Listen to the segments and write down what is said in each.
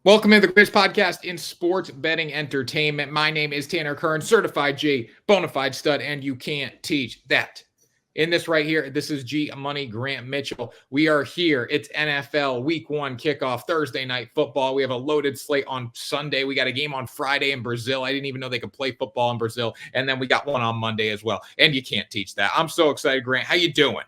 Welcome to the greatest podcast in sports betting entertainment. My name is Tanner Kern, certified G, bona fide stud, and you can't teach that. In this right here, this is G Money Grant Mitchell. We are here. It's NFL Week 1 kickoff, Thursday night football. We have a loaded slate on Sunday. We got a game on Friday in Brazil. I didn't even know they could play football in Brazil. And then we got one on Monday as well. And you can't teach that. I'm so excited, Grant. How you doing?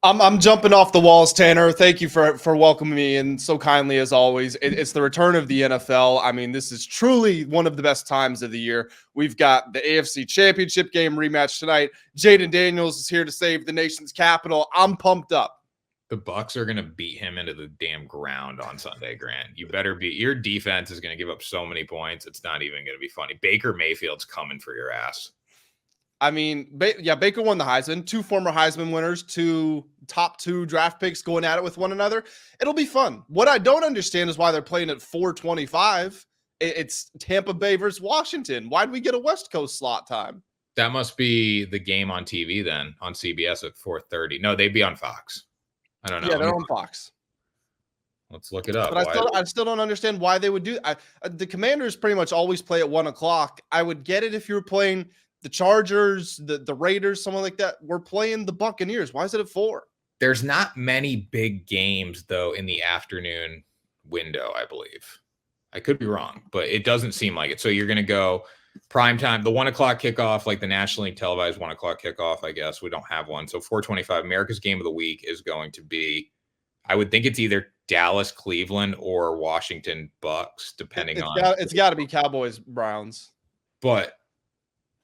I'm jumping off the walls, Tanner. Thank you for welcoming me and so kindly as always. It's the return of the NFL. I mean, this is truly one of the best times of the year. We've got the AFC Championship game rematch tonight. Jaden Daniels is here to save the nation's capital. I'm pumped up. The Bucks are going to beat him into the damn ground on Sunday, Grant. You better be. Your defense is going to give up so many points. It's not even going to be funny. Baker Mayfield's coming for your ass. I mean, Baker won the Heisman. 2 former Heisman winners, 2 top 2 draft picks going at it with one another. It'll be fun. What I don't understand is why they're playing at 4:25. It's Tampa Bay versus Washington. Why did we get a West Coast slot time? That must be the game on TV then, on CBS at 4:30. No, they'd be on Fox. I don't know. Yeah, they're on Fox. Let's look it up. But I still don't understand why they would do. The Commanders pretty much always play at 1 o'clock. I would get it if you were playing the Chargers, the Raiders, someone like that. We're playing the Buccaneers. Why is it at 4? There's not many big games, though, in the afternoon window, I believe. I could be wrong, but it doesn't seem like it. So you're going to go prime time, the 1 o'clock kickoff, like the nationally televised 1 o'clock kickoff, I guess. We don't have one. So 4:25, America's game of the week is going to be, I would think it's either Dallas, Cleveland, or Washington Bucks, depending on. It's got to be Cowboys, Browns. But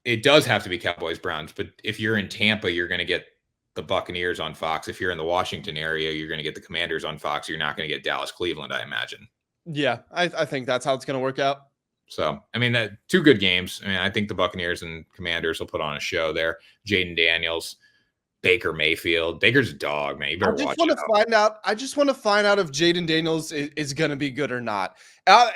it does have to be Cowboys, Browns. But if you're in Tampa, you're going to get the Buccaneers on Fox. If you're in the Washington area, you're going to get the Commanders on Fox. You're not going to get Dallas, Cleveland, I imagine. Yeah, I think that's how it's going to work out. So, I mean, 2 good games. I mean, I think the Buccaneers and Commanders will put on a show there. Jaden Daniels, Baker Mayfield. Baker's a dog, man. You better watch out. I just want to find out if Jaden Daniels is going to be good or not.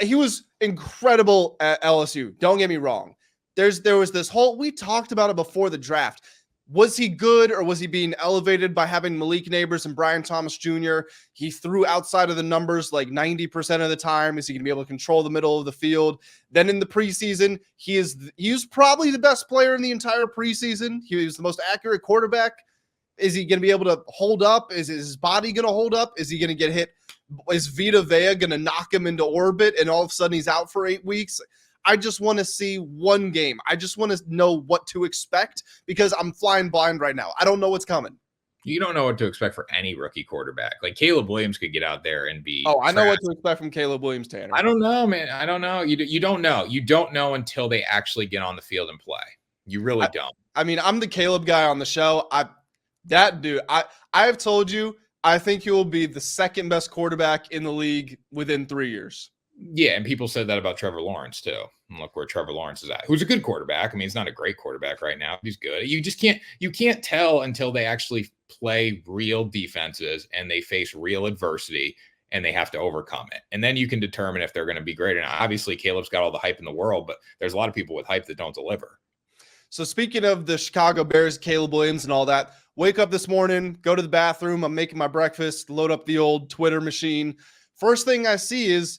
He was incredible at LSU. Don't get me wrong. There was this whole, we talked about it before the draft. Was he good or was he being elevated by having Malik Neighbors and Brian Thomas Jr.? He threw outside of the numbers like 90% of the time. Is he going to be able to control the middle of the field? Then in the preseason, he was probably the best player in the entire preseason. He was the most accurate quarterback. Is he going to be able to hold up? Is his body going to hold up? Is he going to get hit? Is Vita Vea going to knock him into orbit and all of a sudden he's out for 8 weeks? I just want to see one game. I just want to know what to expect because I'm flying blind right now. I don't know what's coming. You don't know what to expect for any rookie quarterback. Like Caleb Williams could get out there and be. Oh, I know what to expect from Caleb Williams, Tanner. I don't know, man. I don't know. You don't know. You don't know until they actually get on the field and play. You really don't. I mean, I'm the Caleb guy on the show. I have told you, I think he will be the second best quarterback in the league within 3 years. Yeah, and people said that about Trevor Lawrence too. And look where Trevor Lawrence is at. Who's a good quarterback. I mean, he's not a great quarterback right now. He's good. You can't tell until they actually play real defenses and they face real adversity and they have to overcome it. And then you can determine if they're going to be great or not. Obviously, Caleb's got all the hype in the world, but there's a lot of people with hype that don't deliver. So speaking of the Chicago Bears, Caleb Williams and all that, wake up this morning, go to the bathroom. I'm making my breakfast, load up the old Twitter machine. First thing I see is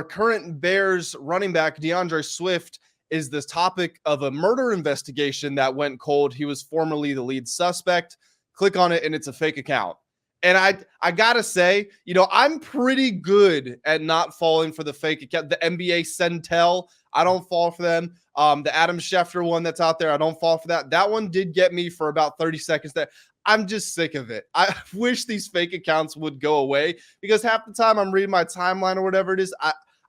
current Bears running back DeAndre Swift is the topic of a murder investigation that went cold. He was formerly the lead suspect. Click on it and it's a fake account. And I gotta say, I'm pretty good at not falling for the fake account. The NBA Centel, I don't fall for them. The Adam Schefter one that's out there, I don't fall for that. That one did get me for about 30 seconds there. I'm just sick of it. I wish these fake accounts would go away because half the time I'm reading my timeline or whatever it is.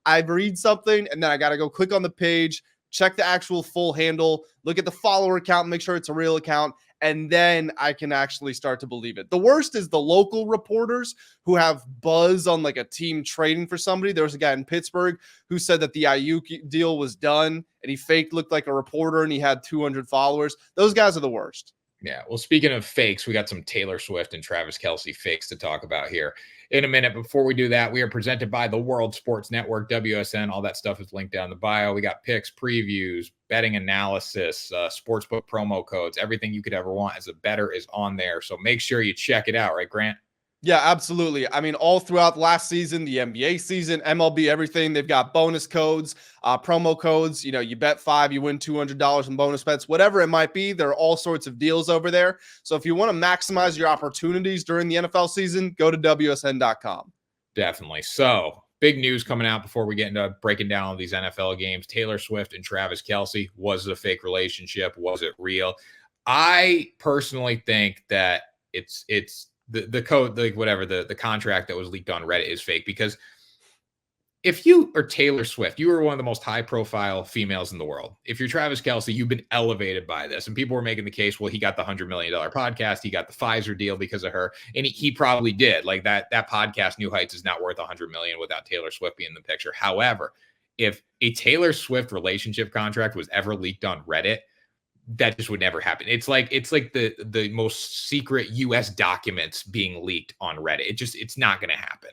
I read something and then I got to go click on the page, check the actual full handle, look at the follower account, make sure it's a real account. And then I can actually start to believe it. The worst is the local reporters who have buzz on like a team trading for somebody. There was a guy in Pittsburgh who said that the Ayuk deal was done and he looked like a reporter and he had 200 followers. Those guys are the worst. Yeah. Well, speaking of fakes, we got some Taylor Swift and Travis Kelce fakes to talk about here in a minute. Before we do that, we are presented by the World Sports Network, WSN. All that stuff is linked down in the bio. We got picks, previews, betting analysis, sportsbook promo codes, everything you could ever want as a bettor is on there. So make sure you check it out, right, Grant? Yeah, absolutely. I mean, all throughout last season, the NBA season, MLB, everything, they've got bonus codes, promo codes. You know, you bet five, you win $200 in bonus bets, whatever it might be. There are all sorts of deals over there. So if you want to maximize your opportunities during the NFL season, go to WSN.com. Definitely. So big news coming out before we get into breaking down all these NFL games. Taylor Swift and Travis Kelce. Was it a fake relationship? Was it real? I personally think that it's the code, like whatever the contract that was leaked on Reddit is fake, because if you are Taylor Swift, you are one of the most high profile females in the world. If you're Travis Kelce, you've been elevated by this. And people were making the case, well, he got the $100 million podcast. He got the Pfizer deal because of her. And he probably did. Like that podcast, New Heights, is not worth $100 million without Taylor Swift being in the picture. However, if a Taylor Swift relationship contract was ever leaked on Reddit, that just would never happen. It's like the most secret US documents being leaked on Reddit. It's not going to happen.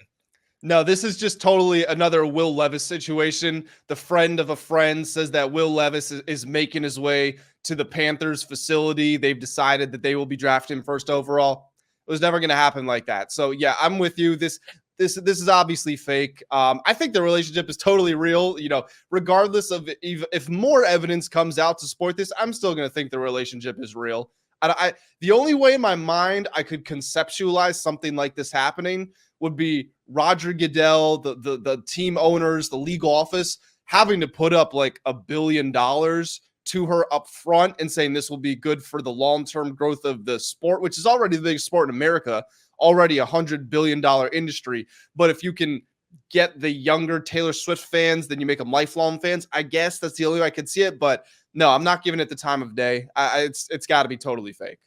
No, this is just totally another Will Levis situation. The friend of a friend says that Will Levis is making his way to the Panthers facility. They've decided that they will be drafting first overall. It was never going to happen like that. So yeah, I'm with you. This is obviously fake. I think the relationship is totally real. You know, regardless of if more evidence comes out to support this, I'm still going to think the relationship is real. The only way in my mind I could conceptualize something like this happening would be Roger Goodell, the team owners, the league office having to put up like $1 billion to her up front and saying this will be good for the long-term growth of the sport, which is already the biggest sport in America, already $100 billion industry. But if you can get the younger Taylor Swift fans, then you make them lifelong fans. I guess that's the only way I could see it. But no, I'm not giving it the time of day. It's got to be totally fake.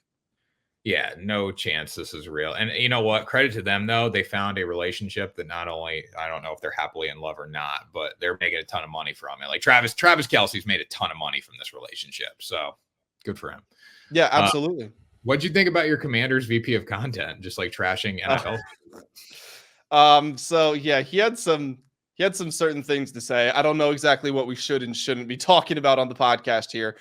Yeah, no chance this is real. And you know what? Credit to them, though. They found a relationship that not only, I don't know if they're happily in love or not, but they're making a ton of money from it. Like Travis Kelce's made a ton of money from this relationship. So good for him. Yeah, absolutely. What'd you think about your Commander's VP of content? Just like trashing NFL? So yeah, he had some certain things to say. I don't know exactly what we should and shouldn't be talking about on the podcast here.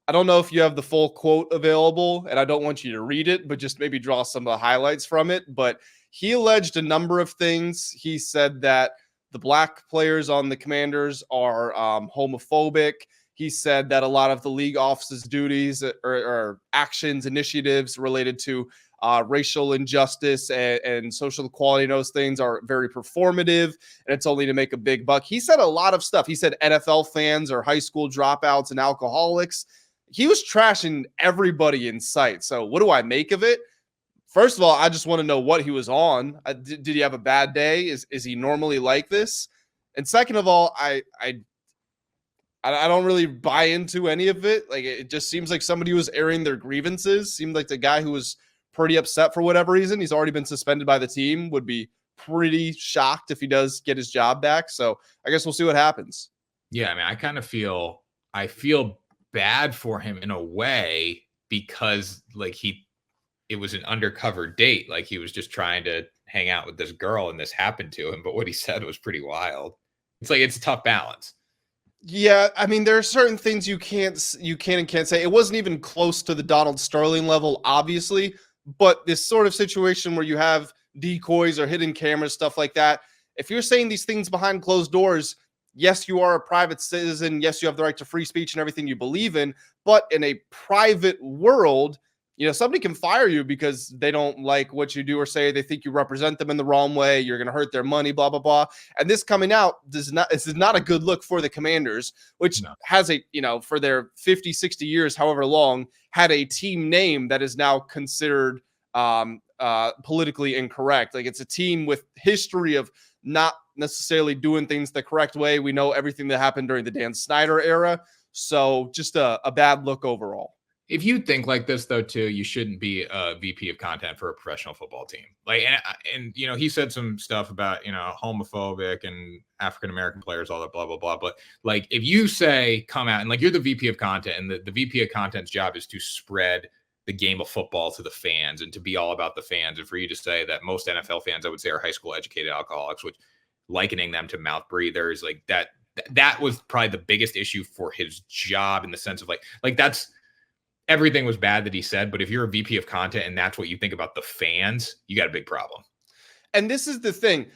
I don't know if you have the full quote available, and I don't want you to read it, but just maybe draw some of the highlights from it. But he alleged a number of things. He said that the black players on the Commanders are homophobic. He said that a lot of the league office's duties or actions, initiatives related to racial injustice and social equality and those things are very performative, and it's only to make a big buck. He said a lot of stuff. He said NFL fans are high school dropouts and alcoholics. He was trashing everybody in sight. So what do I make of it? First of all, I just want to know what he was on. Did he have a bad day? Is he normally like this? And second of all, I don't really buy into any of it. Like, it just seems like somebody was airing their grievances. Seemed like the guy who was pretty upset for whatever reason. He's already been suspended by the team. Would be pretty shocked if he does get his job back. So I guess we'll see what happens. Yeah, I mean, I feel bad for him in a way, because like it was an undercover date. Like he was just trying to hang out with this girl and this happened to him. But what he said was pretty wild. It's like, it's a tough balance. Yeah, I mean, there are certain things you can and can't say. It wasn't even close to the Donald Sterling level, obviously, but this sort of situation where you have decoys or hidden cameras, stuff like that. If you're saying these things behind closed doors, yes, you are a private citizen. Yes, you have the right to free speech and everything you believe in. But in a private world, you know, somebody can fire you because they don't like what you do or say. They think you represent them in the wrong way. You're going to hurt their money, blah, blah, this coming out this is not a good look for the Commanders, which has a, you know, for their 50, 60 years, however long, had a team name that is now considered politically incorrect. Like, it's a team with history of not necessarily doing things the correct way. We know everything that happened during the Dan Snyder era. So just a bad look overall. If you think like this, though, too, you shouldn't be a VP of content for a professional football team. Like, and you know, he said some stuff about, you know, homophobic and African-American players, all that, blah, blah, blah. But like, if you say, come out and like, you're the VP of content, and the VP of content's job is to spread the game of football to the fans and to be all about the fans. And for you to say that most NFL fans, I would say, are high school educated alcoholics, which likening them to mouth breathers, like that was probably the biggest issue for his job, in the sense of like that's, everything was bad that he said, but if you're a VP of content and that's what you think about the fans, you got a big problem. And this is the thing.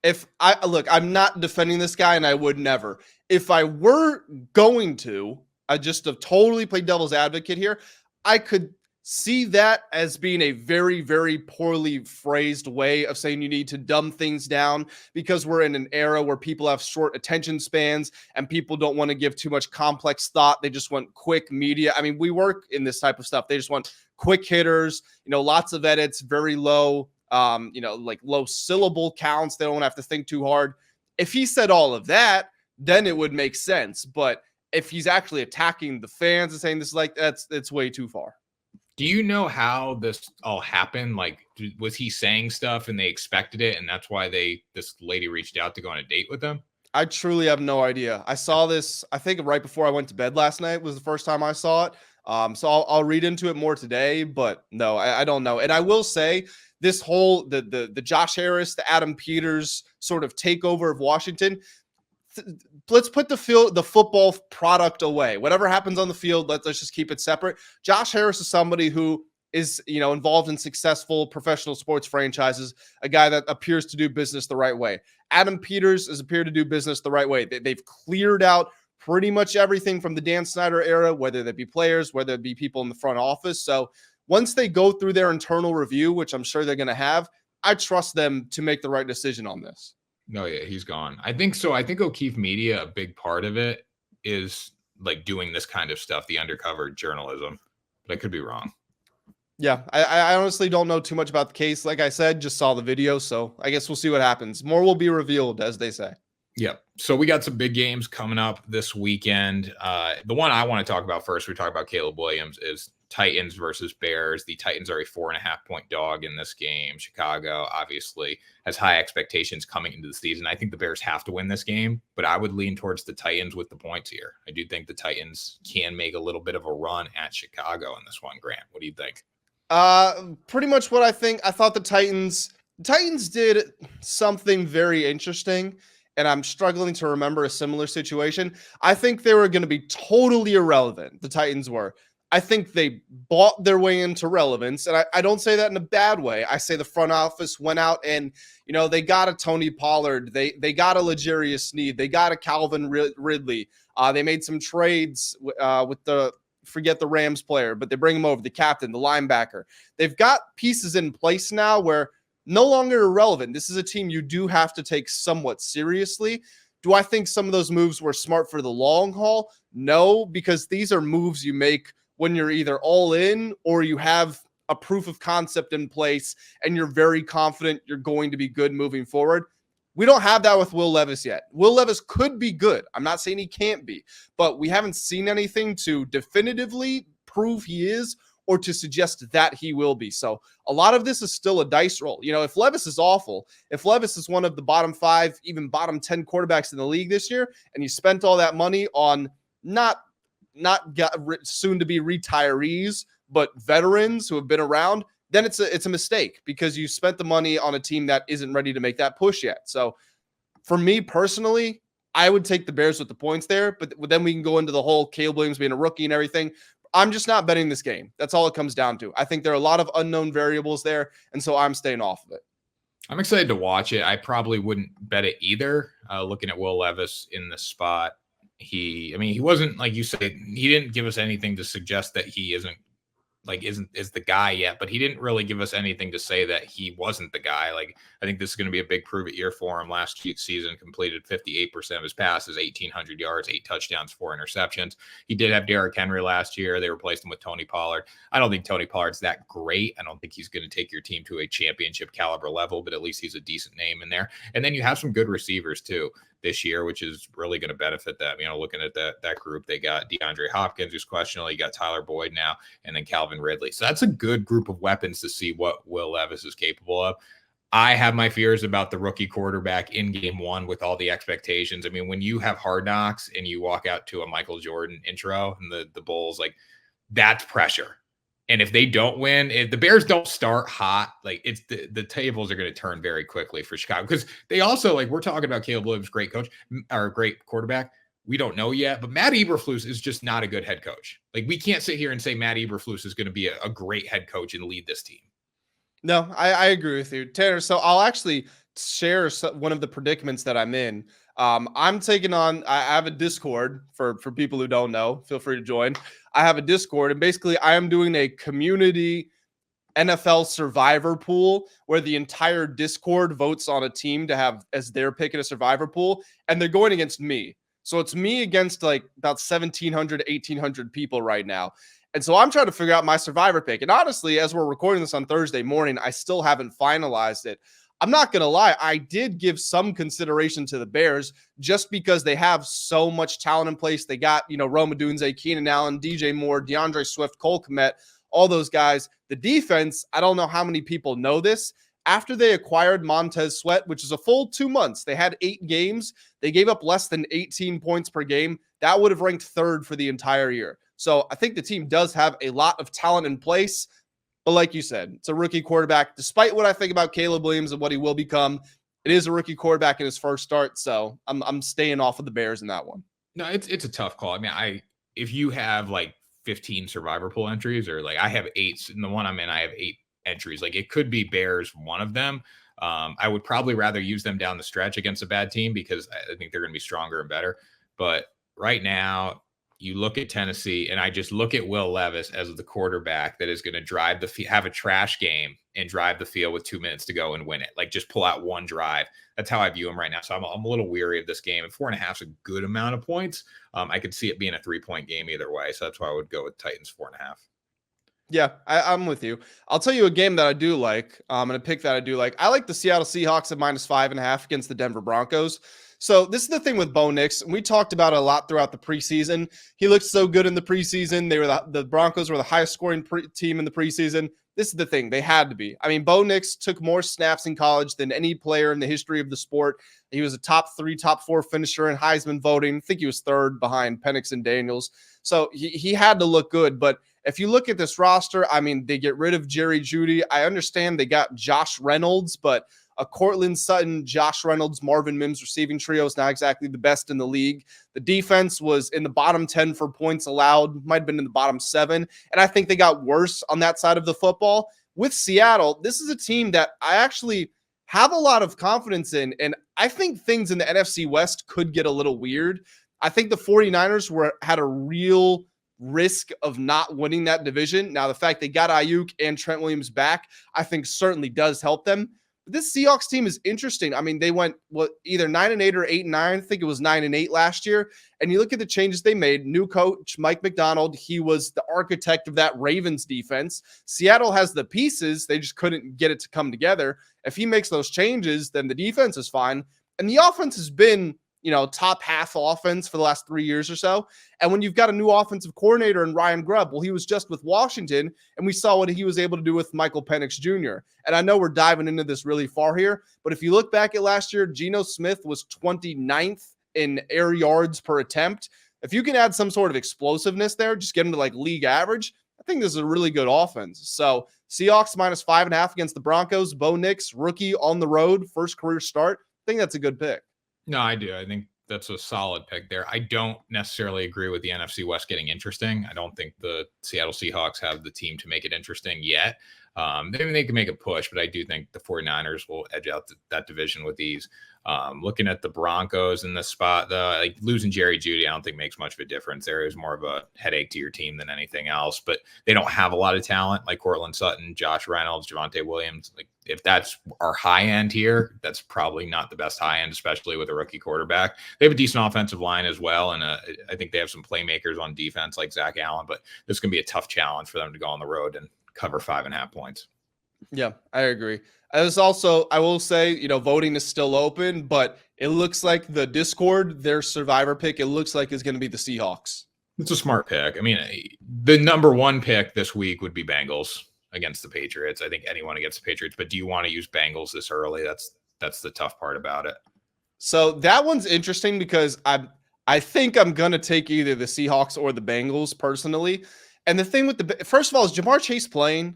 If I look, I'm not defending this guy, and I would never. If I were going to, I just have totally played devil's advocate here, I could see that as being a very, very poorly phrased way of saying you need to dumb things down because we're in an era where people have short attention spans and people don't want to give too much complex thought. They just want quick media. I mean, we work in this type of stuff. They just want quick hitters, lots of edits, very low, like low syllable counts. They don't have to think too hard. If he said all of that, then it would make sense. But if he's actually attacking the fans and saying this is like, it's way too far. Do you know how this all happened? Like, was he saying stuff and they expected it, and that's why this lady reached out to go on a date with him? I truly have no idea. I saw this, I think right before I went to bed last night was the first time I saw it. So I'll read into it more today, but no, I don't know. And I will say this whole, the Josh Harris, the Adam Peters sort of takeover of Washington, let's put the football product away. Whatever happens on the field, let's just keep it separate. Josh Harris is somebody who is, involved in successful professional sports franchises, a guy that appears to do business the right way. Adam Peters has appeared to do business the right way. They've cleared out pretty much everything from the Dan Snyder era, whether that be players, whether it be people in the front office. So once they go through their internal review, which I'm sure they're going to have, I trust them to make the right decision on this. No, yeah, he's gone. I think so. I think O'Keefe Media, a big part of it is like doing this kind of stuff, the undercover journalism. But I could be wrong. Yeah, I honestly don't know too much about the case. Like I said, just saw the video, so I guess we'll see what happens. More will be revealed, as they say. Yep. So we got some big games coming up this weekend. The one I want to talk about first, we talk about Caleb Williams, is Titans versus Bears. The Titans are a 4.5-point dog in this game. Chicago obviously has high expectations coming into the season. I think the Bears have to win this game, but I would lean towards the Titans with the points here. I do think the Titans can make a little bit of a run at Chicago in this one. Grant, what do you think? Pretty much what I think. I thought the Titans did something very interesting, and I'm struggling to remember a similar situation. I think they were going to be totally irrelevant. The Titans were. I think they bought their way into relevance, and I don't say that in a bad way. I say the front office went out and, they got a Tony Pollard. They got a L'Jarius Sneed. They got a Calvin Ridley. They made some trades with forget the Rams player, but they bring him over, the captain, the linebacker. They've got pieces in place now where no longer irrelevant. This is a team you do have to take somewhat seriously. Do I think some of those moves were smart for the long haul? No, because these are moves you make when you're either all in or you have a proof of concept in place and you're very confident you're going to be good moving forward. We don't have that with Will Levis yet. Will Levis could be good. I'm not saying he can't be, but we haven't seen anything to definitively prove he is or to suggest that he will be. So a lot of this is still a dice roll. If Levis is awful, if Levis is one of the bottom 5, even bottom 10 quarterbacks in the league this year, and you spent all that money on not soon to be retirees, but veterans who have been around, then it's a mistake because you spent the money on a team that isn't ready to make that push yet. So for me personally, I would take the Bears with the points there, but then we can go into the whole Caleb Williams being a rookie and everything. I'm just not betting this game. That's all it comes down to. I think there are a lot of unknown variables there, and so I'm staying off of it. I'm excited to watch it. I probably wouldn't bet it either. Looking at Will Levis in this spot, he wasn't, like you said, he didn't give us anything to suggest that he isn't the guy yet, but he didn't really give us anything to say that he wasn't the guy. Like, I think this is going to be a big prove it year for him. Last season completed 58% of his passes, 1,800 yards, 8 touchdowns, 4 interceptions. He did have Derrick Henry last year. They replaced him with Tony Pollard. I don't think Tony Pollard's that great. I don't think he's going to take your team to a championship caliber level, but at least he's a decent name in there. And then you have some good receivers too this year, which is really going to benefit them. Looking at that group, they got DeAndre Hopkins, who's questionable. You got Tyler Boyd now, and then Calvin Ridley. So that's a good group of weapons to see what Will Levis is capable of. I have my fears about the rookie quarterback in game one with all the expectations. When you have Hard Knocks and you walk out to a Michael Jordan intro and the Bulls, like, that's pressure. And if they don't win, if the Bears don't start hot, like, it's the tables are going to turn very quickly for Chicago, because they also, like, we're talking about Caleb Williams, great coach or great quarterback. We don't know yet, but Matt Eberflus is just not a good head coach. Like, we can't sit here and say Matt Eberflus is going to be a great head coach and lead this team. No, I agree with you, Tanner. So I'll actually share one of the predicaments that I'm in. I'm taking on. I have a Discord for people who don't know. Feel free to join. I have a Discord, and basically, I am doing a community NFL survivor pool where the entire Discord votes on a team to have as their pick in a survivor pool, and they're going against me. So it's me against like about 1,700, 1,800 people right now. And so I'm trying to figure out my survivor pick. And honestly, as we're recording this on Thursday morning, I still haven't finalized it. I'm not going to lie. I did give some consideration to the Bears just because they have so much talent in place. They got, Rome Odunze, Keenan Allen, DJ Moore, DeAndre Swift, Cole Kmet, all those guys. The defense, I don't know how many people know this. After they acquired Montez Sweat, which is a full 2 months, they had 8 games. They gave up less than 18 points per game. That would have ranked third for the entire year. So I think the team does have a lot of talent in place. But like you said, it's a rookie quarterback. Despite what I think about Caleb Williams and what he will become, it is a rookie quarterback in his first start. So I'm staying off of the Bears in that one. No, it's a tough call. I mean, if you have like 15 survivor pool entries, or like I have 8, and the one I'm in, I have 8 entries. Like, it could be Bears one of them. I would probably rather use them down the stretch against a bad team because I think they're going to be stronger and better. But right now, you look at Tennessee, and I just look at Will Levis as the quarterback that is going to have a trash game and drive the field with 2 minutes to go and win it. Like, just pull out one drive. That's how I view him right now. So I'm a little weary of this game. And 4.5 is a good amount of points. I could see it being a 3-point game either way. So that's why I would go with Titans 4.5. Yeah, I'm with you. I'll tell you a game that I do like. And a pick that I do like. I like the Seattle Seahawks at -5.5 against the Denver Broncos. So this is the thing with Bo Nix. And we talked about it a lot throughout the preseason. He looked so good in the preseason. The Broncos were the highest scoring team in the preseason. This is the thing. They had to be. I mean, Bo Nix took more snaps in college than any player in the history of the sport. He was a top 3, top 4 finisher in Heisman voting. I think he was third behind Penix and Daniels. So he had to look good. But if you look at this roster, I mean, they get rid of Jerry Jeudy. I understand they got Josh Reynolds, but a Cortland Sutton, Josh Reynolds, Marvin Mims receiving trio is not exactly the best in the league. The defense was in the bottom 10 for points allowed, might have been in the bottom 7. And I think they got worse on that side of the football. With Seattle, this is a team that I actually have a lot of confidence in. And I think things in the NFC West could get a little weird. I think the 49ers had a real risk of not winning that division. Now, the fact they got Ayuk and Trent Williams back, I think certainly does help them. But this Seahawks team is interesting. I mean, they went either 9-8 or 8-9. I think it was 9-8 last year. And you look at the changes they made. New coach Mike McDonald, he was the architect of that Ravens defense. Seattle has the pieces. They just couldn't get it to come together. If he makes those changes, then the defense is fine. And the offense has been, top half offense for the last 3 years or so. And when you've got a new offensive coordinator in Ryan Grubb, well, he was just with Washington, and we saw what he was able to do with Michael Penix Jr. And I know we're diving into this really far here, but if you look back at last year, Geno Smith was 29th in air yards per attempt. If you can add some sort of explosiveness there, just get him to like league average, I think this is a really good offense. So Seahawks -5.5 against the Broncos. Bo Nix, rookie on the road, first career start. I think that's a good pick. No, I do. I think that's a solid pick there. I don't necessarily agree with the NFC West getting interesting. I don't think the Seattle Seahawks have the team to make it interesting yet. They can make a push, but I do think the 49ers will edge out that division with ease. Looking at the Broncos in this spot, though, like losing Jerry Jeudy, I don't think makes much of a difference. There is more of a headache to your team than anything else, but they don't have a lot of talent like Cortland Sutton, Josh Reynolds, Javonte Williams. Like, if that's our high end here, that's probably not the best high end, especially with a rookie quarterback. They have a decent offensive line as well, and I think they have some playmakers on defense like Zach Allen, but this is going to be a tough challenge for them to go on the road and cover 5.5 points. Yeah, I agree. As also, I will say, voting is still open, but it looks like the Discord, their survivor pick, it looks like is going to be the Seahawks. It's a smart pick. I mean, the number one pick this week would be Bengals against the Patriots. I think anyone against the Patriots, but do you want to use Bengals this early? That's the tough part about it. So that one's interesting because I think I'm going to take either the Seahawks or the Bengals personally. And the thing with first of all, is Jamar Chase playing?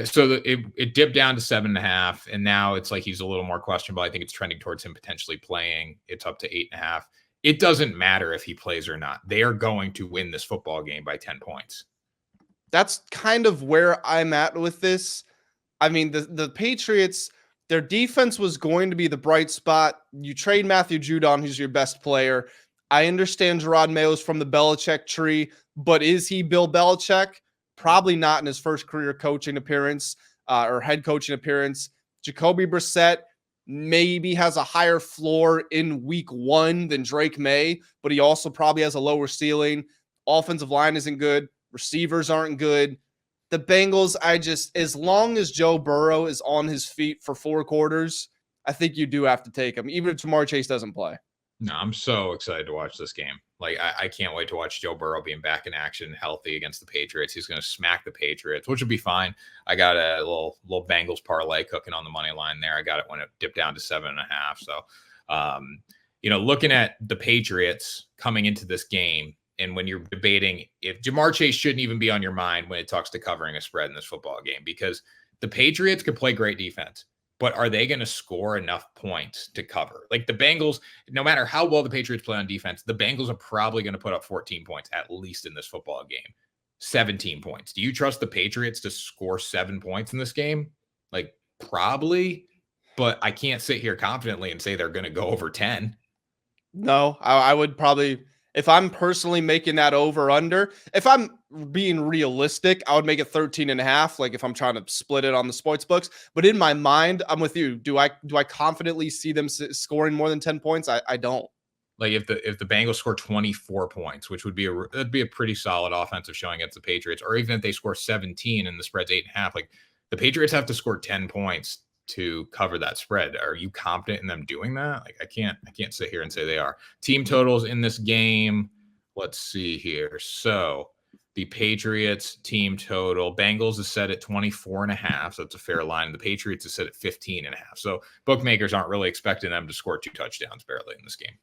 So it dipped down to 7.5, and now it's like he's a little more questionable. I think it's trending towards him potentially playing. It's up to 8.5. It doesn't matter if he plays or not. They are going to win this football game by 10 points. That's kind of where I'm at with this. I mean, the Patriots, their defense was going to be the bright spot. You trade Matthew Judon, who's your best player. I understand Gerard Mayo's from the Belichick tree, but is he Bill Belichick? Probably not in his first career coaching appearance or head coaching appearance. Jacoby Brissett maybe has a higher floor in week 1 than Drake May, but he also probably has a lower ceiling. Offensive line isn't good. Receivers aren't good. The Bengals, as long as Joe Burrow is on his feet for 4 quarters, I think you do have to take him, even if Jamar Chase doesn't play. No, I'm so excited to watch this game. Like, I can't wait to watch Joe Burrow being back in action, healthy against the Patriots. He's going to smack the Patriots, which will be fine. I got a little Bengals parlay cooking on the money line there. I got it when it dipped down to 7.5. So, looking at the Patriots coming into this game, and when you're debating if Jamar Chase shouldn't even be on your mind when it talks to covering a spread in this football game, because the Patriots could play great defense, but are they going to score enough points to cover? Like the Bengals, no matter how well the Patriots play on defense, the Bengals are probably going to put up 14 points at least in this football game. 17 points. Do you trust the Patriots to score 7 points in this game? Like probably, but I can't sit here confidently and say they're going to go over 10. No, I would probably, if I'm personally making that over under, if I'm being realistic, I would make it 13.5. Like if I'm trying to split it on the sports books, but in my mind, I'm with you. Do I confidently see them scoring more than 10 points? I don't. Like if the Bengals score 24 points, which would be that'd be a pretty solid offensive showing against the Patriots, or even if they score 17 and the spread's 8.5, like the Patriots have to score 10 points to cover that spread. Are you confident in them doing that? Like I can't sit here and say they are. Team totals in this game. Let's see here. So the Patriots team total, Bengals is set at 24.5. So it's a fair line. The Patriots is set at 15.5. So bookmakers aren't really expecting them to score 2 touchdowns barely in this game.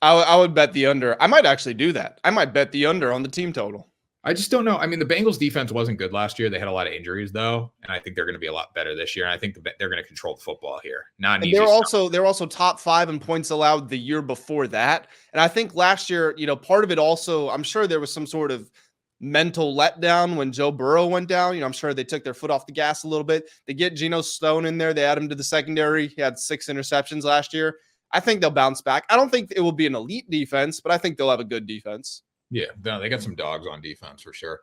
I would bet the under. I might actually do that. I might bet the under on the team total. I just don't know. I mean, the Bengals defense wasn't good last year. They had a lot of injuries though, and I think they're going to be a lot better this year. And I think they're going to control the football here. They're also top 5 in points allowed the year before that. And I think last year, part of it also, I'm sure there was some sort of mental letdown when Joe Burrow went down. I'm sure they took their foot off the gas a little bit. They get Geno Stone in there. They add him to the secondary. He had 6 interceptions last year. I think they'll bounce back. I don't think it will be an elite defense, but I think they'll have a good defense. Yeah, no, they got some dogs on defense for sure.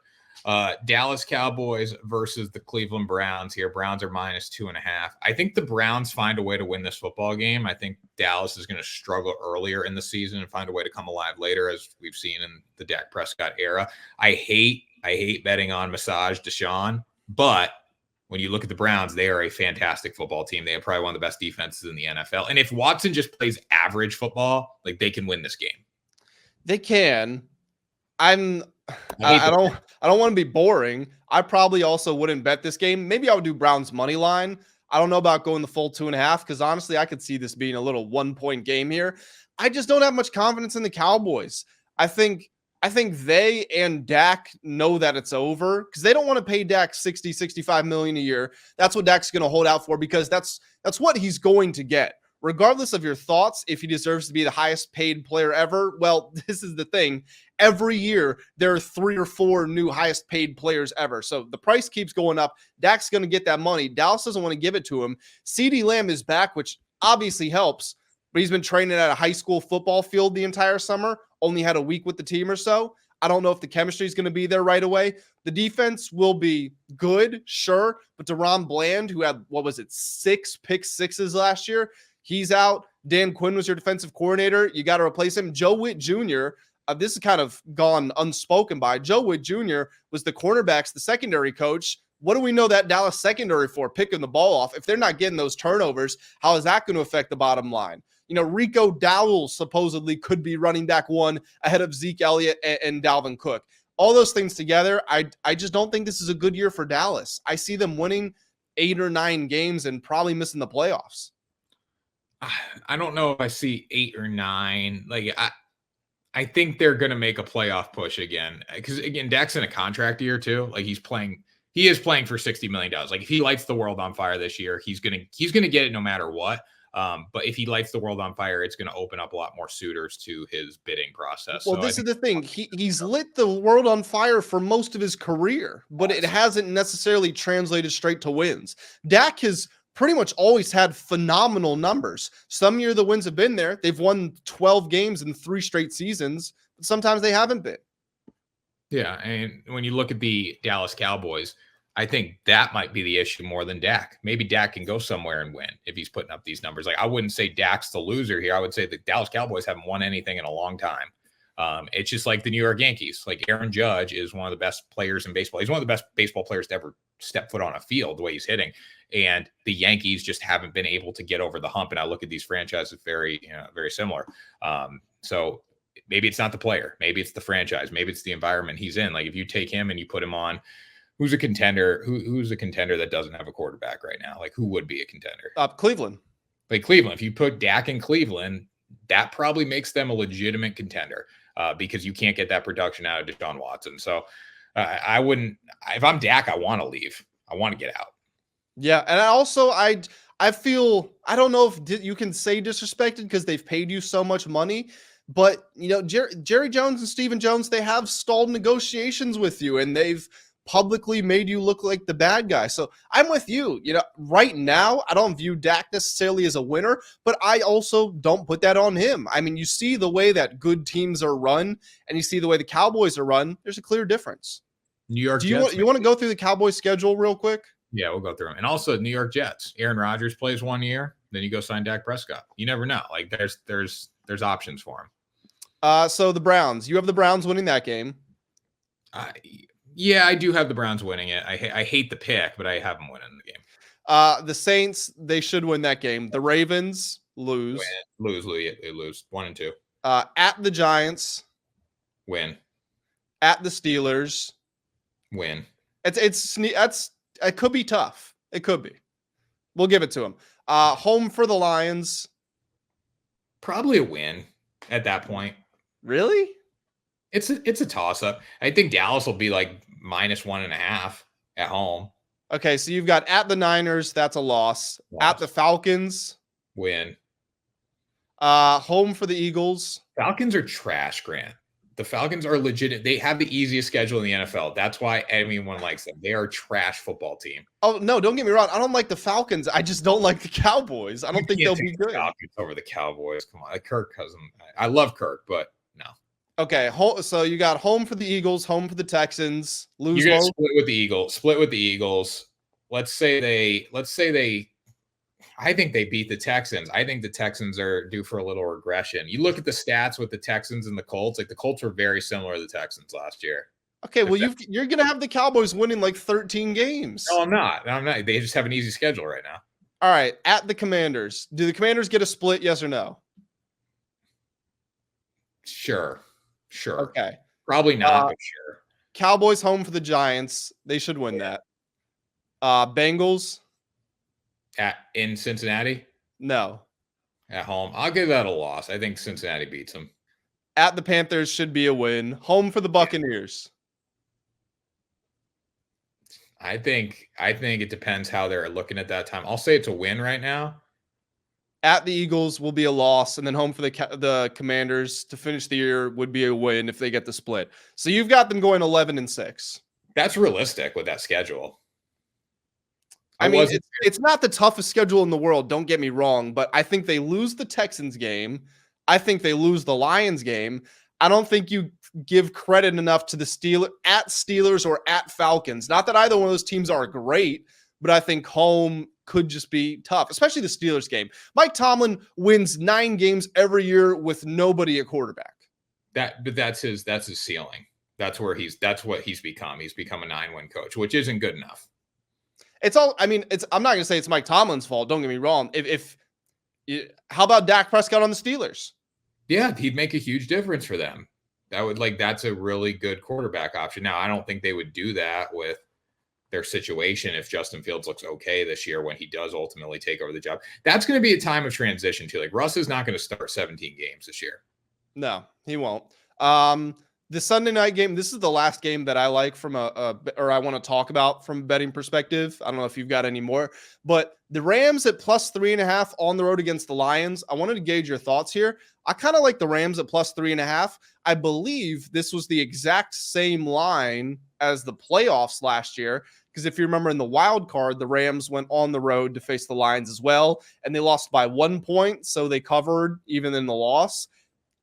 Dallas Cowboys versus the Cleveland Browns here. Browns are -2.5. I think the Browns find a way to win this football game. I think Dallas is going to struggle earlier in the season and find a way to come alive later, as we've seen in the Dak Prescott era. I hate betting on Massage Deshaun, but when you look at the Browns, they are a fantastic football team. They have probably one of the best defenses in the NFL. And if Watson just plays average football, like they can win this game. They can. I don't want to be boring. I probably also wouldn't bet this game. Maybe I would do Browns money line. I don't know about going the full 2.5 because honestly, I could see this being a little 1-point game here. I just don't have much confidence in the Cowboys. I think they and Dak know that it's over because they don't want to pay Dak $60-65 million a year. That's what Dak's going to hold out for because that's what he's going to get. Regardless of your thoughts, if he deserves to be the highest paid player ever, well, this is the thing. Every year, there are 3 or 4 new highest paid players ever. So the price keeps going up. Dak's going to get that money. Dallas doesn't want to give it to him. CeeDee Lamb is back, which obviously helps, but he's been training at a high school football field the entire summer, only had a week with the team or so. I don't know if the chemistry is going to be there right away. The defense will be good, sure, but DeRon Bland, who had, 6 pick sixes last year, he's out. Dan Quinn was your defensive coordinator. You got to replace him. Joe Witt Jr., this has kind of gone unspoken by. Joe Witt Jr. was the cornerbacks, the secondary coach. What do we know that Dallas secondary for? Picking the ball off. If they're not getting those turnovers, how is that going to affect the bottom line? Rico Dowdle supposedly could be running back 1 ahead of Zeke Elliott and Dalvin Cook. All those things together, I just don't think this is a good year for Dallas. I see them winning 8 or 9 games and probably missing the playoffs. I don't know if I see 8 or 9. Like I think they're going to make a playoff push again. Because again, Dak's in a contract year too. Like he is playing for $60 million. Like if he lights the world on fire this year, he's gonna get it no matter what. But if he lights the world on fire, it's going to open up a lot more suitors to his bidding process. Well, So this is the thing. He's lit the world on fire for most of his career, but it hasn't necessarily translated straight to wins. Dak has pretty much always had phenomenal numbers. Some year the wins have been there. They've won 12 games in 3 straight seasons, but sometimes they haven't been. Yeah, and when you look at the Dallas Cowboys, I think that might be the issue more than Dak. Maybe Dak can go somewhere and win if he's putting up these numbers. Like, I wouldn't say Dak's the loser here. I would say the Dallas Cowboys haven't won anything in a long time. It's just like the New York Yankees. Like, Aaron Judge is one of the best players in baseball. He's one of the best baseball players to ever step foot on a field, the way he's hitting. And the Yankees just haven't been able to get over the hump. And I look at these franchises very similar. So maybe it's not the player. Maybe it's the franchise. Maybe it's the environment he's in. Like, if you take him and you put him on, who's a contender? Who's a contender that doesn't have a quarterback right now? Like, who would be a contender? Cleveland. Like Cleveland. If you put Dak in Cleveland, that probably makes them a legitimate contender because you can't get that production out of Deshaun Watson. So I wouldn't. If I'm Dak, I want to leave. I want to get out. Yeah, and I feel, I don't know if you can say disrespected because they've paid you so much money. But, Jerry Jones and Stephen Jones, they have stalled negotiations with you, and they've publicly made you look like the bad guy. So I'm with you. Right now, I don't view Dak necessarily as a winner, but I also don't put that on him. I mean, you see the way that good teams are run, and you see the way the Cowboys are run. There's a clear difference. New York Jets. You want to go through the Cowboys schedule real quick? Yeah, we'll go through them. And also New York Jets. Aaron Rodgers plays 1 year, then you go sign Dak Prescott. You never know. Like, there's options for him. So the Browns. You have the Browns winning that game. Yeah, I do have the Browns winning it. I hate the pick, but I have them winning the game. The Saints, they should win that game. The Ravens lose. Lose. 1 and 2. At the Giants. Win. At the Steelers. Win. It could be tough. It could be. We'll give it to them. Home for the Lions. Probably a win at that point. Really? It's a toss-up. I think Dallas will be like -1.5 at home. Okay, so you've got at the Niners, that's a loss. At the Falcons. Win. Home for the Eagles. Falcons are trash, Grant. The Falcons are legit. They have the easiest schedule in the NFL. That's why everyone likes them. They are a trash football team. Oh, no, don't get me wrong. I don't like the Falcons. I just don't like the Cowboys. I don't think they'll be good. Falcons over the Cowboys. Come on. Like Kirk Cousins. I love Kirk, but no. Okay, so you got home for the Eagles, home for the Texans. You're going to split with the Eagles. Let's say they I think they beat the Texans. I think the Texans are due for a little regression. You look at the stats with the Texans and the Colts. Like, the Colts were very similar to the Texans last year. Okay, well, you're going to have the Cowboys winning like 13 games. No, I'm not. They just have an easy schedule right now. All right, at the Commanders. Do the Commanders get a split, yes or no? Sure. Okay. Probably not, but sure. Cowboys home for the Giants. They should win that. Bengals. In Cincinnati? No. At home. I'll give that a loss. I think Cincinnati beats them. At the Panthers should be a win. Home for the Buccaneers. I think it depends how they're looking at that time. I'll say it's a win right now. At the Eagles will be a loss, and then home for the Commanders to finish the year would be a win if they get the split. So you've got them going 11-6. That's realistic with that schedule. I mean, it's not the toughest schedule in the world, don't get me wrong, but I think they lose the Texans game. I think they lose the Lions game. I don't think you give credit enough to the Steelers or at Falcons. Not that either one of those teams are great, but I think home could just be tough, especially the Steelers game. Mike Tomlin wins 9 games every year with nobody at quarterback. But that's his ceiling. That's what he's become. He's become a 9-win coach, which isn't good enough. I'm not going to say it's Mike Tomlin's fault. Don't get me wrong. How about Dak Prescott on the Steelers? Yeah, he'd make a huge difference for them. That's a really good quarterback option. Now, I don't think they would do that with their situation if Justin Fields looks okay this year when he does ultimately take over the job. That's going to be a time of transition too. Like, Russ is not going to start 17 games this year. No, he won't. The Sunday night game, this is the last game that I like from or I want to talk about from a betting perspective. I don't know if you've got any more, but the Rams at +3.5 on the road against the Lions. I wanted to gauge your thoughts here. I kind of like the Rams at +3.5. I believe this was the exact same line as the playoffs last year. Because if you remember in the wild card, the Rams went on the road to face the Lions as well, and they lost by 1 point. So they covered even in the loss.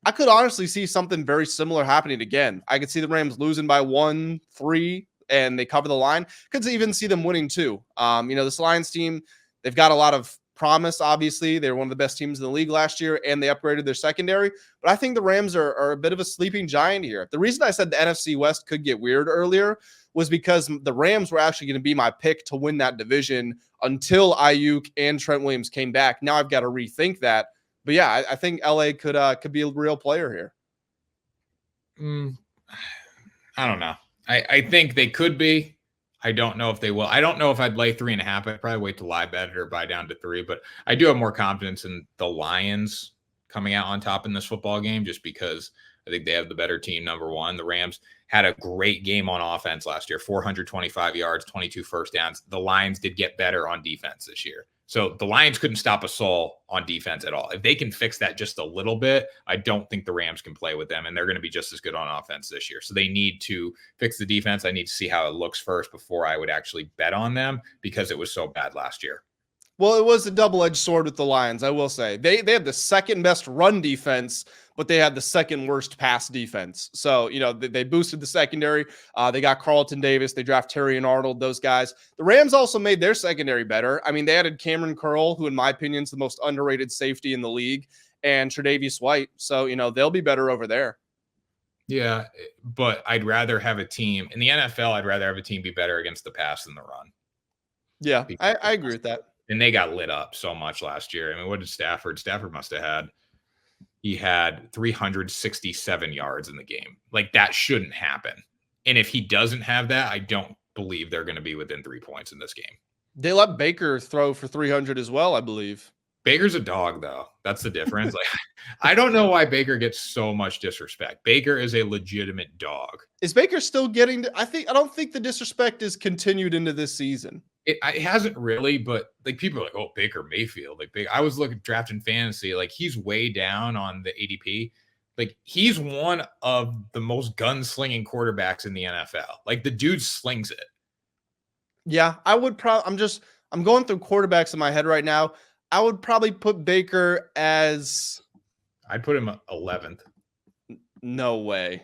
I could honestly see something very similar happening again. I could see the Rams losing by 1-3 and they cover the line. Could even see them winning too. This Lions team, they've got a lot of promise, obviously. They were one of the best teams in the league last year, and they upgraded their secondary. But I think the Rams are a bit of a sleeping giant here. The reason I said the NFC West could get weird earlier was because the Rams were actually going to be my pick to win that division until Ayuk and Trent Williams came back. Now I've got to rethink that. But yeah, I think LA could be a real player here. I don't know. I think they could be. I don't know if they will. I don't know if I'd lay 3.5. I'd probably wait to live bet it or buy down to 3. But I do have more confidence in the Lions coming out on top in this football game, just because I think they have the better team, number one. The Rams had a great game on offense last year, 425 yards, 22 first downs. The Lions did get better on defense this year. So the Lions couldn't stop a soul on defense at all. If they can fix that just a little bit, I don't think the Rams can play with them, and they're going to be just as good on offense this year. So they need to fix the defense. I need to see how it looks first before I would actually bet on them, because it was so bad last year. Well, it was a double-edged sword with the Lions, I will say. They had the second best run defense, but they had the second worst pass defense. So, they boosted the secondary. They got Carlton Davis. They draft Terry and Arnold, those guys. The Rams also made their secondary better. I mean, they added Cameron Curl, who in my opinion is the most underrated safety in the league, and Tre'Davious White. So, they'll be better over there. Yeah, but I'd rather have a team in the NFL. I'd rather have a team be better against the pass than the run. Yeah, I agree with that. And they got lit up so much last year. I mean, what did Stafford must have had? He had 367 yards in the game. Like, that shouldn't happen. And if he doesn't have that, I don't believe they're going to be within 3 points in this game. They let Baker throw for 300 as well, I believe. Baker's a dog, though. That's the difference. Like, I don't know why Baker gets so much disrespect. Baker is a legitimate dog. Is Baker still getting? I don't think the disrespect is continued into this season. It hasn't really, but like, people are like, "Oh, Baker Mayfield." Like, I was looking drafting fantasy. Like, he's way down on the ADP. Like, he's one of the most gunslinging quarterbacks in the NFL. Like, the dude slings it. Yeah, I would probably. I'm going through quarterbacks in my head right now. I would probably put Baker as. I'd put him 11th. No way.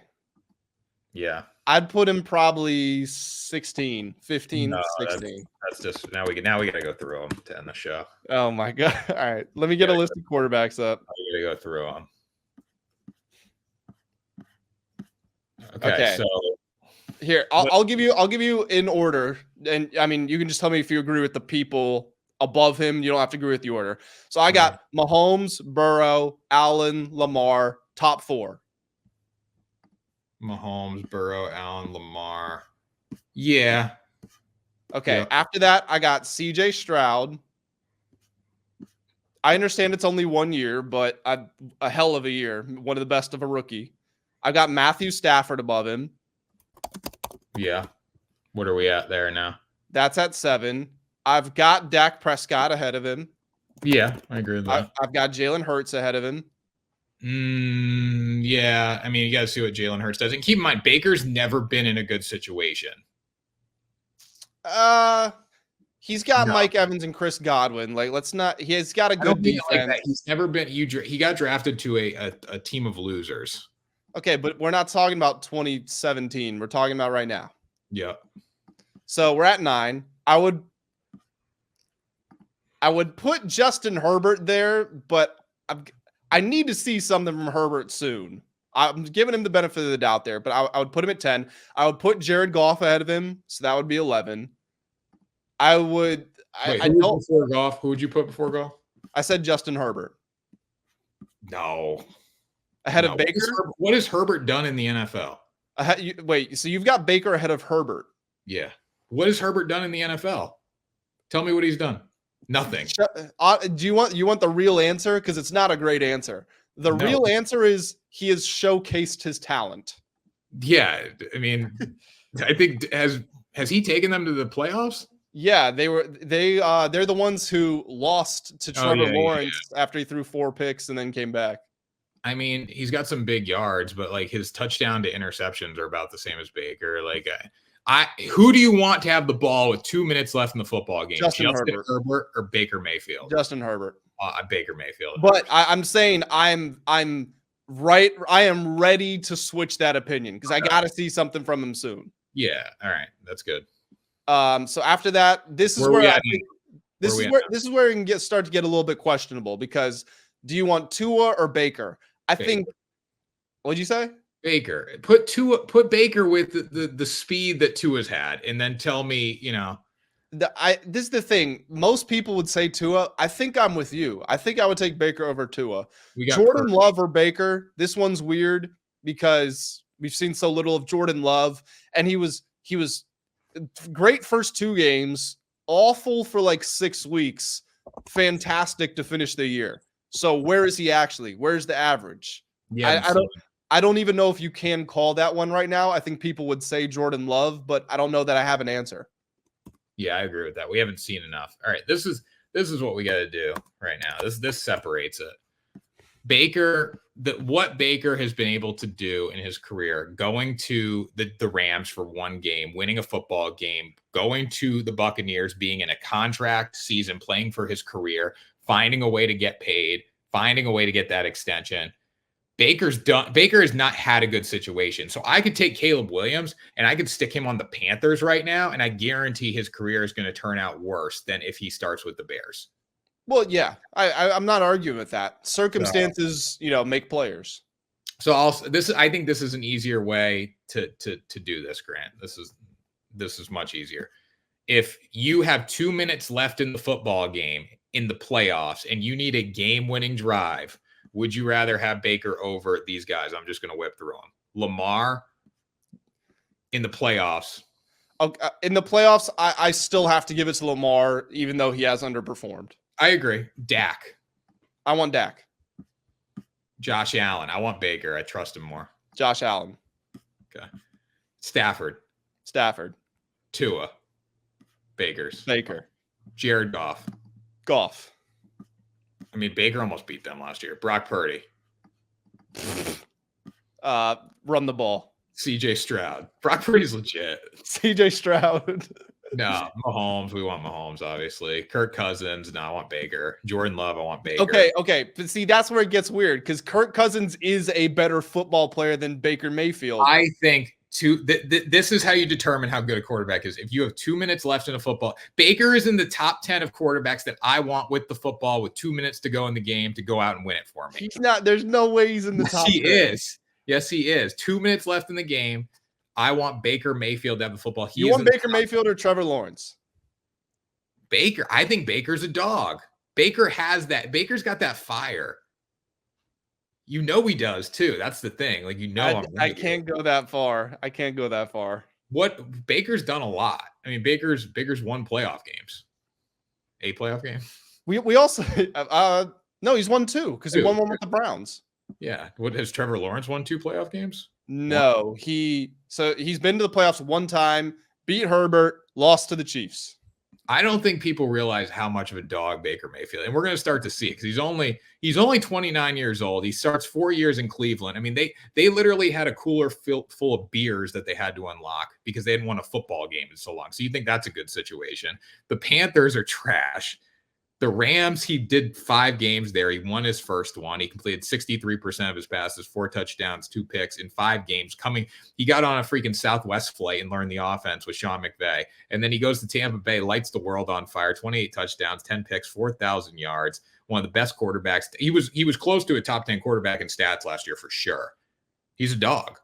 Yeah. I'd put him probably 16, 15, no, 16. That's just now we got to go through them to end the show. Oh my God. All right. Let me get a list of quarterbacks up. I got to go through them. Okay. So here, I'll give you in order. And I mean, you can just tell me if you agree with the people above him. You don't have to agree with the order. So I got Mahomes, Burrow, Allen, Lamar, top 4. Mahomes, Burrow, Allen, Lamar. Yeah. Okay. Yeah. After that, I got CJ Stroud. I understand it's only 1 year, but a hell of a year. One of the best of a rookie. I got Matthew Stafford above him. Yeah. What are we at there now? That's at 7. I've got Dak Prescott ahead of him. Yeah, I agree with that. I've got Jalen Hurts ahead of him. Yeah. I mean, you got to see what Jalen Hurts does. And keep in mind, Baker's never been in a good situation. He's got Mike Evans and Chris Godwin. Like, he's got a good defense. Like that. He's never been, he got drafted to a team of losers. Okay, but we're not talking about 2017. We're talking about right now. Yeah. So we're at 9. I would put Justin Herbert there, but I need to see something from Herbert soon. I'm giving him the benefit of the doubt there, but I would put him at 10. I would put Jared Goff ahead of him, so that would be 11. I would. Wait, before Goff? Who would you put before Goff? I said Justin Herbert. No. Ahead of Baker? What has Herbert done in the NFL? Wait, so you've got Baker ahead of Herbert? Yeah. What has Herbert done in the NFL? Tell me what he's done. Nothing. Do you want the real answer? Because it's not a great answer. The real answer is he has showcased his talent. Yeah, I mean, I think has he taken them to the playoffs? Yeah, they're the ones who lost to Oh, Trevor yeah. Lawrence after he threw 4 picks and then came back. I mean, he's got some big yards, but like his touchdown to interceptions are about the same as Baker. Like, who do you want to have the ball with 2 minutes left in the football game? Justin Justin Herbert. Herbert or Baker Mayfield? Justin Herbert. Baker Mayfield. But I'm saying I'm right. I am ready to switch that opinion because I got to see something from him soon. Yeah. All right. That's good. So after that, this is where I think this is where it can start to get a little bit questionable because do you want Tua or Baker? I think. What'd you say? Baker. Put Baker with the speed that Tua's had, and then tell me, this is the thing. Most people would say Tua. I think I'm with you. I think I would take Baker over Tua. Jordan Love or Baker. This one's weird because we've seen so little of Jordan Love, and he was great first 2 games, awful for like 6 weeks, fantastic to finish the year. So where is he actually? Where's the average? Yeah, I don't even know if you can call that one right now. I think people would say Jordan Love, but I don't know that I have an answer. Yeah, I agree with that. We haven't seen enough. All right, this is what we got to do right now. This separates it. Baker, what Baker has been able to do in his career, going to the Rams for 1 game, winning a football game, going to the Buccaneers, being in a contract season, playing for his career, finding a way to get paid, finding a way to get that extension. Baker has not had a good situation. So I could take Caleb Williams and I could stick him on the Panthers right now, and I guarantee his career is going to turn out worse than if he starts with the Bears. Well, yeah, I'm not arguing with that. Circumstances, make players. So I think this is an easier way to do this, Grant. This is much easier. If you have 2 minutes left in the football game in the playoffs and you need a game-winning drive, would you rather have Baker over these guys? I'm just going to whip through them. Lamar in the playoffs. Okay, in the playoffs, I still have to give it to Lamar, even though he has underperformed. I agree. Dak. I want Dak. Josh Allen. I want Baker. I trust him more. Josh Allen. Okay. Stafford. Tua. Baker. Jared Goff. I mean, Baker almost beat them last year. Brock Purdy. Run the ball. CJ Stroud. Brock Purdy's legit. CJ Stroud. No, Mahomes. We want Mahomes, obviously. Kirk Cousins. No, I want Baker. Jordan Love. I want Baker. Okay. But see, that's where it gets weird because Kirk Cousins is a better football player than Baker Mayfield. I think this is how you determine how good a quarterback is. If you have 2 minutes left in a football, Baker is in the top 10 of quarterbacks that I want with the football with 2 minutes to go in the game to go out and win it for me. He's not. There's no way he's in the top 10. He is. Yes, he is. 2 minutes left in the game. I want Baker Mayfield to have the football. You want Baker Mayfield or Trevor Lawrence? Baker. I think Baker's a dog. Baker has that. Baker's got that fire. He does too. That's the thing. Like, I can't go that far. What Baker's done a lot. I mean, Baker's won playoff games. 8 playoff games. We also no, he's won 2 because he won one with the Browns. Yeah. What has Trevor Lawrence won 2 playoff games? No, he's been to the playoffs 1 time, beat Herbert, lost to the Chiefs. I don't think people realize how much of a dog Baker Mayfield, and we're going to start to see it because he's only 29 years old. He starts 4 years in Cleveland. I mean, they literally had a cooler full of beers that they had to unlock because they hadn't won a football game in so long. So you think that's a good situation. The Panthers are trash. The Rams, he did 5 games there. He won his first one. He completed 63% of his passes, 4 touchdowns, 2 picks in 5 games. He got on a freaking Southwest flight and learned the offense with Sean McVay. And then he goes to Tampa Bay, lights the world on fire, 28 touchdowns, 10 picks, 4,000 yards. One of the best quarterbacks. He was close to a top 10 quarterback in stats last year for sure. He's a dog.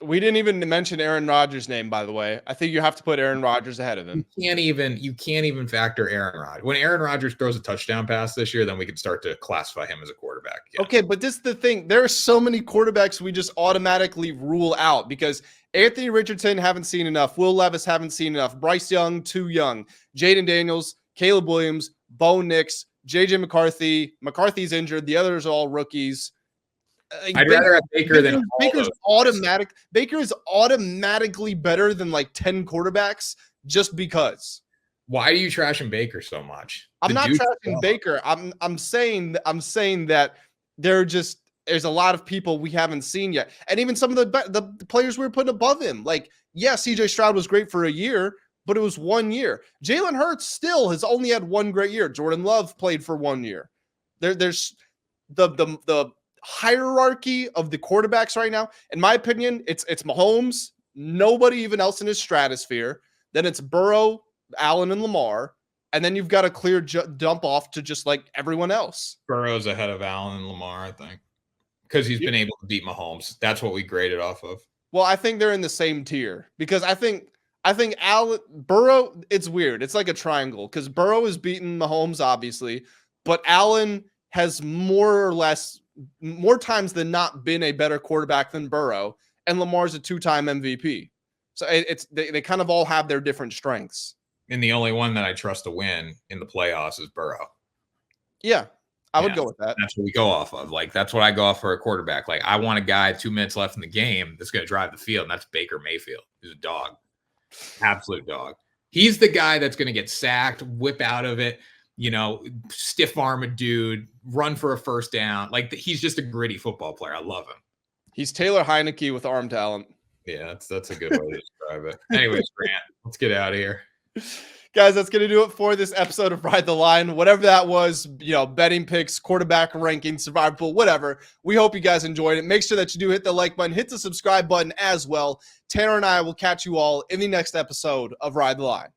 We didn't even mention Aaron Rodgers' name, by the way. I think you have to put Aaron Rodgers ahead of him. You can't even factor Aaron Rodgers. When Aaron Rodgers throws a touchdown pass this year, then we can start to classify him as a quarterback. Yeah. Okay, but this is the thing. There are so many quarterbacks we just automatically rule out because Anthony Richardson haven't seen enough. Will Levis haven't seen enough. Bryce Young, too young. Jaden Daniels, Caleb Williams, Bo Nix, JJ McCarthy. McCarthy's injured. The others are all rookies. Like, I'd rather have Baker than all Baker's those automatic. Baker is automatically better than like 10 quarterbacks just because. Why are you trashing Baker so much? I'm The not dude's trashing dumb. Baker. I'm saying that there's a lot of people we haven't seen yet, and even some of the players we were putting above him. Like, yeah, CJ Stroud was great for a year, but it was 1 year. Jalen Hurts still has only had one great year. Jordan Love played for 1 year. There's the hierarchy of the quarterbacks right now. In my opinion, it's Mahomes, nobody even else in his stratosphere. Then it's Burrow, Allen, and Lamar. And then you've got a clear dump off to just like everyone else. Burrow's ahead of Allen and Lamar, I think, because he's been able to beat Mahomes. That's what we graded off of. Well, I think they're in the same tier because I think Burrow, it's weird. It's like a triangle because Burrow has beaten Mahomes, obviously, but Allen has more times than not been a better quarterback than Burrow, and Lamar's a 2-time MVP. So they kind of all have their different strengths. And the only one that I trust to win in the playoffs is Burrow. Yeah, I would go with that. That's what we go off of. Like, that's what I go off for a quarterback. Like, I want a guy 2 minutes left in the game that's going to drive the field, and that's Baker Mayfield. He's a dog. Absolute dog. He's the guy that's going to get sacked, whip out of it, stiff arm a dude, run for a first down. Like, he's just a gritty football player. I love him. He's Taylor Heineke with arm talent. Yeah, that's a good way to describe it. Anyways, Grant, let's get out of here. Guys, that's going to do it for this episode of Ride the Line. Whatever that was, betting picks, quarterback rankings, survivor pool, whatever. We hope you guys enjoyed it. Make sure that you do hit the like button, hit the subscribe button as well. Tanner and I will catch you all in the next episode of Ride the Line.